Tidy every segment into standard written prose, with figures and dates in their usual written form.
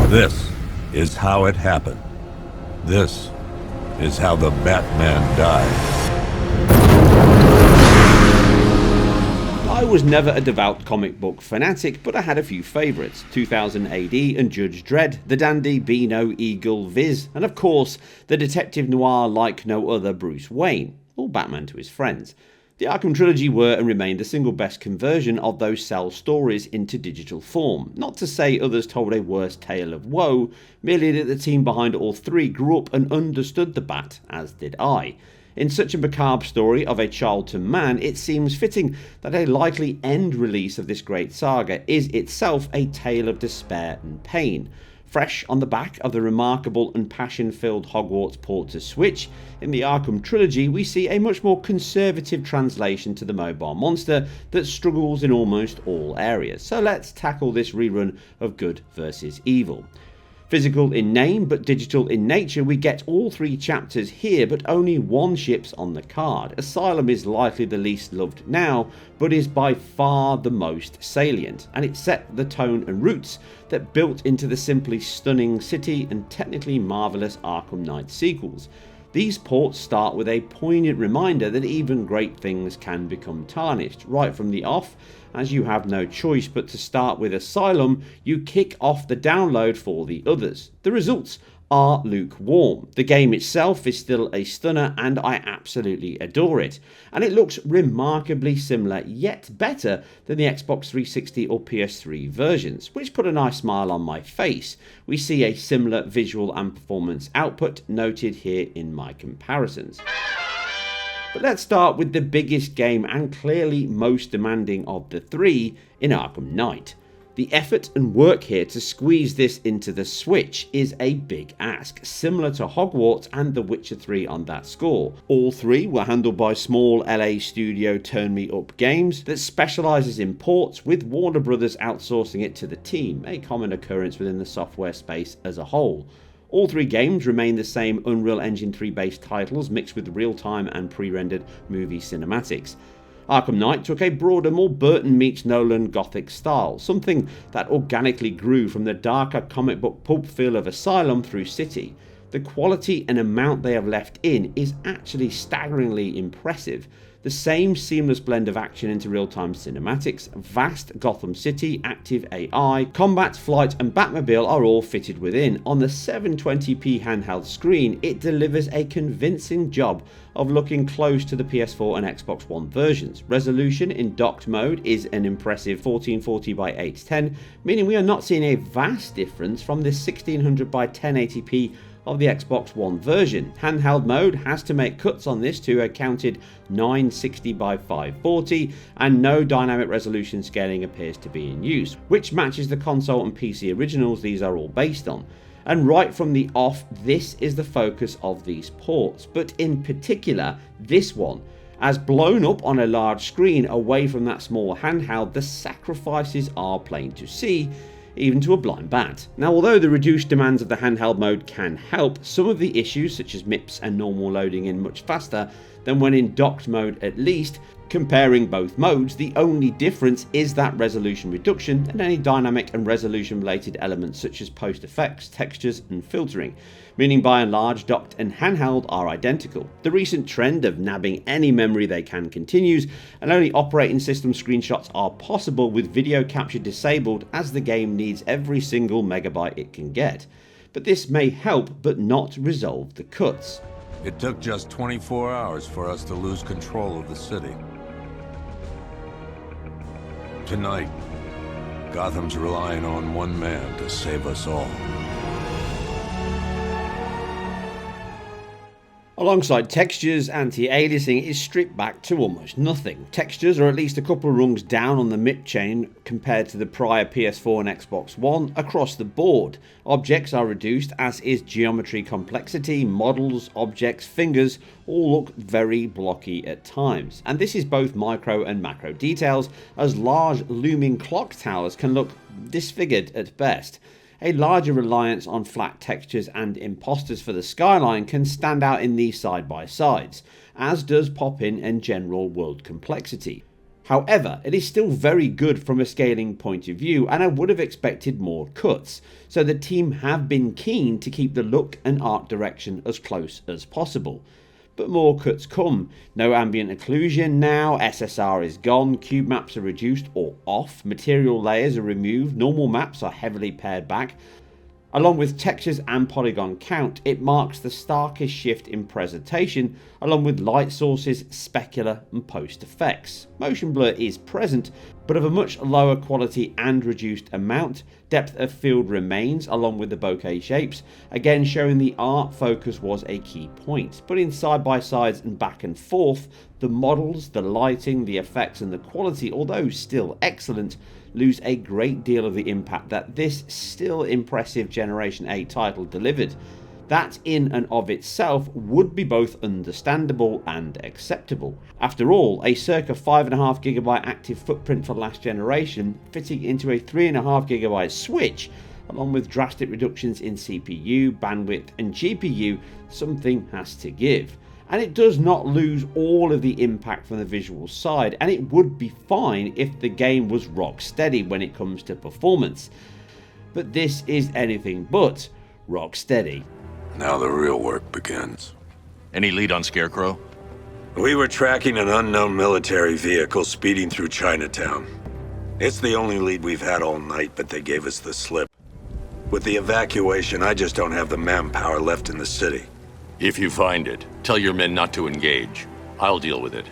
This is how it happened. This is how the Batman died. I was never a devout comic book fanatic, but I had a few favourites. 2000 AD and Judge Dredd, the dandy Beano Eagle Viz, and of course the detective noir like no other Bruce Wayne, or Batman to his friends. The Arkham Trilogy were and remain the single best conversion of those cell stories into digital form. Not to say others told a worse tale of woe, merely that the team behind all three grew up and understood the Bat, as did I. In such a macabre story of a child to man, it seems fitting that a likely end release of this great saga is itself a tale of despair and pain. Fresh on the back of the remarkable and passion-filled Hogwarts port to Switch, in the Arkham Trilogy we see a much more conservative translation to the mobile monster that struggles in almost all areas. So let's tackle this rerun of good versus evil. Physical in name but digital in nature, we get all three chapters here but only one ship's on the card. Asylum is likely the least loved now, but is by far the most salient, and it set the tone and roots that built into the simply stunning city and technically marvellous Arkham Knight sequels. These ports start with a poignant reminder that even great things can become tarnished, right from the off, as you have no choice but to start with Asylum. You kick off the download for the others. The results are lukewarm. The game itself is still a stunner and I absolutely adore it, and it looks remarkably similar yet better than the Xbox 360 or PS3 versions, which put a nice smile on my face. We see a similar visual and performance output noted here in my comparisons. But let's start with the biggest game and clearly most demanding of the three in Arkham Knight. The effort and work here to squeeze this into the Switch is a big ask, similar to Hogwarts and The Witcher 3 on that score. All three were handled by small LA studio Turn Me Up Games that specialises in ports, with Warner Brothers outsourcing it to the team, a common occurrence within the software space as a whole. All three games remain the same Unreal Engine 3 based titles mixed with real-time and pre-rendered movie cinematics. Arkham Knight took a broader, more Burton meets Nolan gothic style, something that organically grew from the darker comic book pulp feel of Asylum through City. The quality and amount they have left in is actually staggeringly impressive. The same seamless blend of action into real-time cinematics, vast Gotham City, active AI, combat, flight and Batmobile are all fitted within. On the 720p handheld screen, it delivers a convincing job of looking close to the PS4 and Xbox One versions. Resolution in docked mode is an impressive 1440 by 810, meaning we are not seeing a vast difference from the 1600 by 1080p of the Xbox One version. Handheld mode has to make cuts on this to a counted 960 by 540, and no dynamic resolution scaling appears to be in use, which matches the console and PC originals these are all based on. And right from the off, this is the focus of these ports, but in particular this one. As blown up on a large screen away from that small handheld, the sacrifices are plain to see, even to a blind bat. Now, although the reduced demands of the handheld mode can help, some of the issues such as MIPS and normal loading in much faster than when in docked mode at least. Comparing both modes, the only difference is that resolution reduction and any dynamic and resolution related elements such as post effects, textures and filtering, meaning by and large docked and handheld are identical. The recent trend of nabbing any memory they can continues, and only operating system screenshots are possible with video capture disabled, as the game needs every single megabyte it can get. But this may help but not resolve the cuts. It took just 24 hours for us to lose control of the city. Tonight, Gotham's relying on one man to save us all. Alongside textures, anti-aliasing is stripped back to almost nothing. Textures are at least a couple of rungs down on the MIP chain compared to the prior PS4 and Xbox One across the board. Objects are reduced, as is geometry complexity, models, objects, fingers all look very blocky at times. And this is both micro and macro details, as large looming clock towers can look disfigured at best. A larger reliance on flat textures and imposters for the skyline can stand out in these side-by-sides, as does pop-in and general world complexity. However, it is still very good from a scaling point of view, and I would have expected more cuts, so the team have been keen to keep the look and art direction as close as possible. But more cuts come. No ambient occlusion now, SSR is gone, cube maps are reduced or off, material layers are removed, normal maps are heavily pared back. Along with textures and polygon count, it marks the starkest shift in presentation, along with light sources, specular and post effects. Motion blur is present, but of a much lower quality and reduced amount. Depth of field remains, along with the bokeh shapes, again showing the art focus was a key point. Putting side by sides and back and forth, the models, the lighting, the effects and the quality, although still excellent, lose a great deal of the impact that this still impressive Generation 8 title delivered. That in and of itself would be both understandable and acceptable. After all, a circa 5.5GB active footprint for last generation fitting into a 3.5GB Switch, along with drastic reductions in CPU, bandwidth and GPU, something has to give. And it does not lose all of the impact from the visual side, and it would be fine if the game was Rocksteady when it comes to performance. But this is anything but Rocksteady. Now the real work begins. Any lead on Scarecrow? We were tracking an unknown military vehicle speeding through Chinatown. It's the only lead we've had all night, but they gave us the slip. With the evacuation, I just don't have the manpower left in the city. If you find it, tell your men not to engage. I'll deal with it.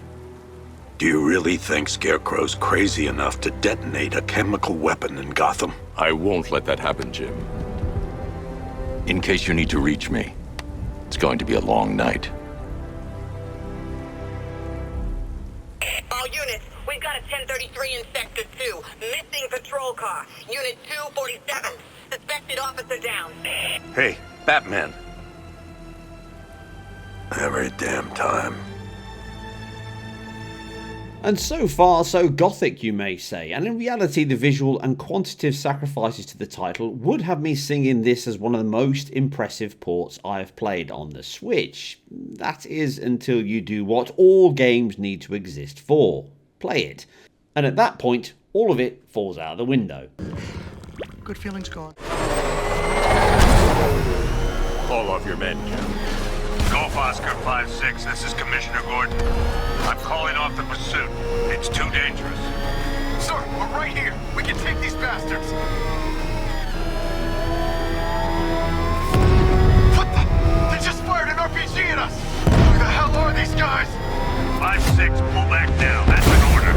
Do you really think Scarecrow's crazy enough to detonate a chemical weapon in Gotham? I won't let that happen, Jim. In case you need to reach me, it's going to be a long night. All units, we've got a 1033 in Sector 2. Missing patrol car. Unit 247. Suspected officer down. Hey, Batman. Every damn time. And so far so gothic, you may say, and in reality the visual and quantitative sacrifices to the title would have me singing this as one of the most impressive ports I have played on the Switch. That is until you do what all games need to exist for. Play it. And at that point, all of it falls out of the window. Good feelings gone. Call off your men, Jim. Golf Oscar 5-6, this is Commissioner Gordon. I'm calling off the pursuit. It's too dangerous. Sir, we're right here. We can take these bastards. What the? They just fired an RPG at us. Who the hell are these guys? 5-6, pull back now. That's an order.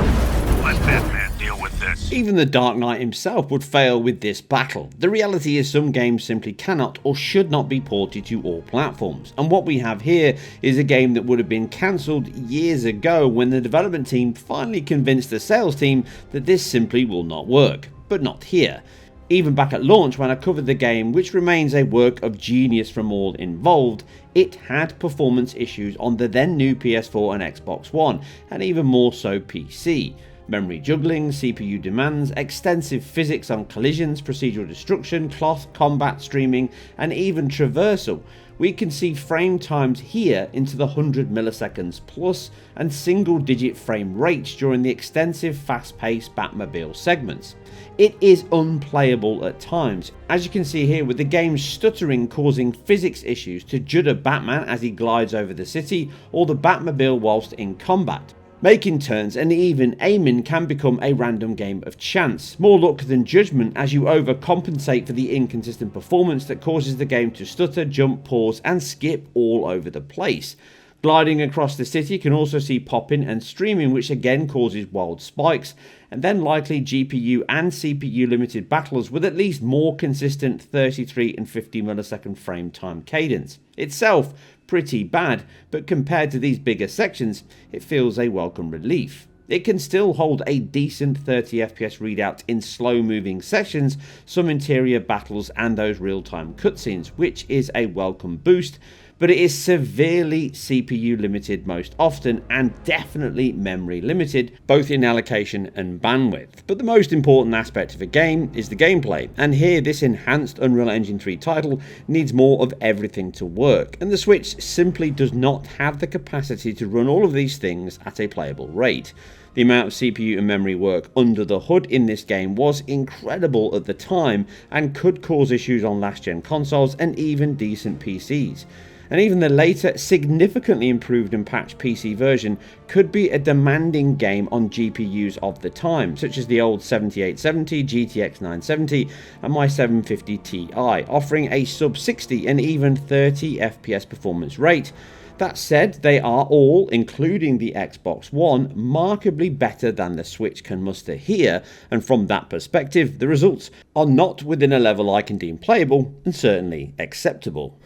Let Batman deal with this. Even the Dark Knight himself would fail with this battle. The reality is some games simply cannot or should not be ported to all platforms, and what we have here is a game that would have been cancelled years ago when the development team finally convinced the sales team that this simply will not work. But not here. Even back at launch when I covered the game, which remains a work of genius from all involved, it had performance issues on the then new PS4 and Xbox One, and even more so PC. Memory juggling, CPU demands, extensive physics on collisions, procedural destruction, cloth, combat streaming, and even traversal. We can see frame times here into the 100 milliseconds plus and single digit frame rates during the extensive fast-paced Batmobile segments. It is unplayable at times, as you can see here with the game stuttering causing physics issues to judder Batman as he glides over the city or the Batmobile whilst in combat. Making turns and even aiming can become a random game of chance, more luck than judgment as you overcompensate for the inconsistent performance that causes the game to stutter, jump, pause and skip all over the place. Gliding across the city can also see popping and streaming, which again causes wild spikes, and then likely GPU and CPU limited battles with at least more consistent 33 and 50 millisecond frame time cadence. Itself pretty bad, but compared to these bigger sections, it feels a welcome relief. It can still hold a decent 30 FPS readout in slow moving sections, some interior battles and those real time cutscenes, which is a welcome boost, but it is severely CPU limited most often and definitely memory limited, both in allocation and bandwidth. But the most important aspect of a game is the gameplay, and here this enhanced Unreal Engine 3 title needs more of everything to work, and the Switch simply does not have the capacity to run all of these things at a playable rate. The amount of CPU and memory work under the hood in this game was incredible at the time and could cause issues on last-gen consoles and even decent PCs. And even the later, significantly improved and patched PC version could be a demanding game on GPUs of the time, such as the old 7870, GTX 970 and my 750 Ti, offering a sub 60 and even 30 FPS performance rate. That said, they are all, including the Xbox One, markedly better than the Switch can muster here, and from that perspective, the results are not within a level I can deem playable and certainly acceptable.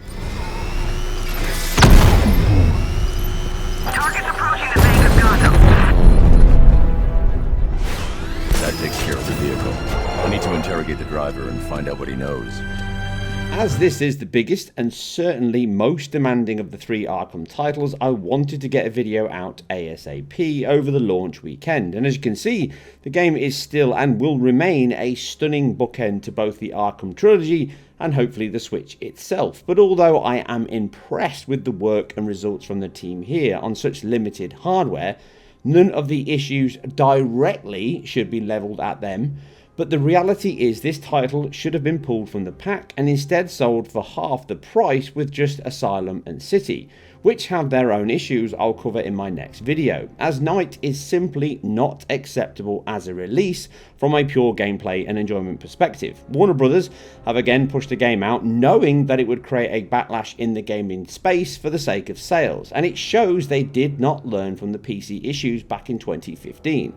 Target's approaching the Bank of Gotham. That takes care of the vehicle. I need to interrogate the driver and find out what he knows. As this is the biggest and certainly most demanding of the 3 Arkham titles, I wanted to get a video out ASAP over the launch weekend. And as you can see, the game is still and will remain a stunning bookend to both the Arkham Trilogy and hopefully the Switch itself. But although I am impressed with the work and results from the team here on such limited hardware, none of the issues directly should be levelled at them. But the reality is this title should have been pulled from the pack and instead sold for half the price with just Asylum and City, which have their own issues I'll cover in my next video, as Knight is simply not acceptable as a release from a pure gameplay and enjoyment perspective. Warner Brothers have again pushed the game out knowing that it would create a backlash in the gaming space for the sake of sales, and it shows they did not learn from the PC issues back in 2015.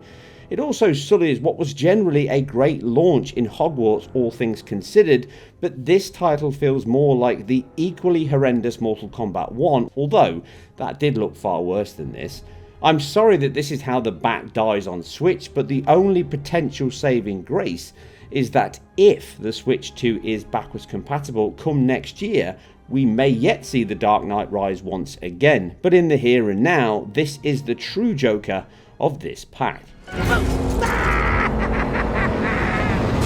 It also sullies what was generally a great launch in Hogwarts, all things considered, but this title feels more like the equally horrendous Mortal Kombat 1, although that did look far worse than this. I'm sorry that this is how the Bat dies on Switch, but the only potential saving grace is that if the Switch 2 is backwards compatible come next year, we may yet see the Dark Knight rise once again. But in the here and now, this is the true Joker of this pack.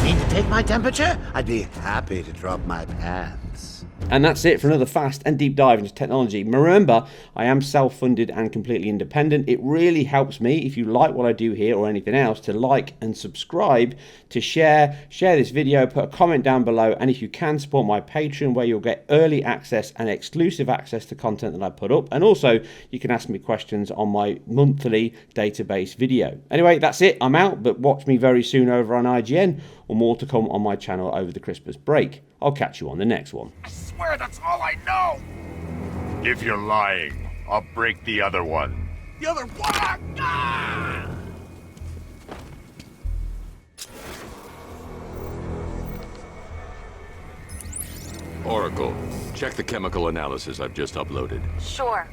Need to take my temperature? I'd be happy to drop my pants. And that's it for another fast and deep dive into technology. Remember, I am self-funded and completely independent. It really helps me, if you like what I do here or anything else, to like and subscribe, to share this video, put a comment down below, and if you can, support my Patreon, where you'll get early access and exclusive access to content that I put up. And also, you can ask me questions on my monthly database video. Anyway, that's it. I'm out, but watch me very soon over on IGN, or more to come on my channel over the Christmas break. I'll catch you on the next one. I swear that's all I know! If you're lying, I'll break the other one. The other one? Ah! Oracle, check the chemical analysis I've just uploaded. Sure.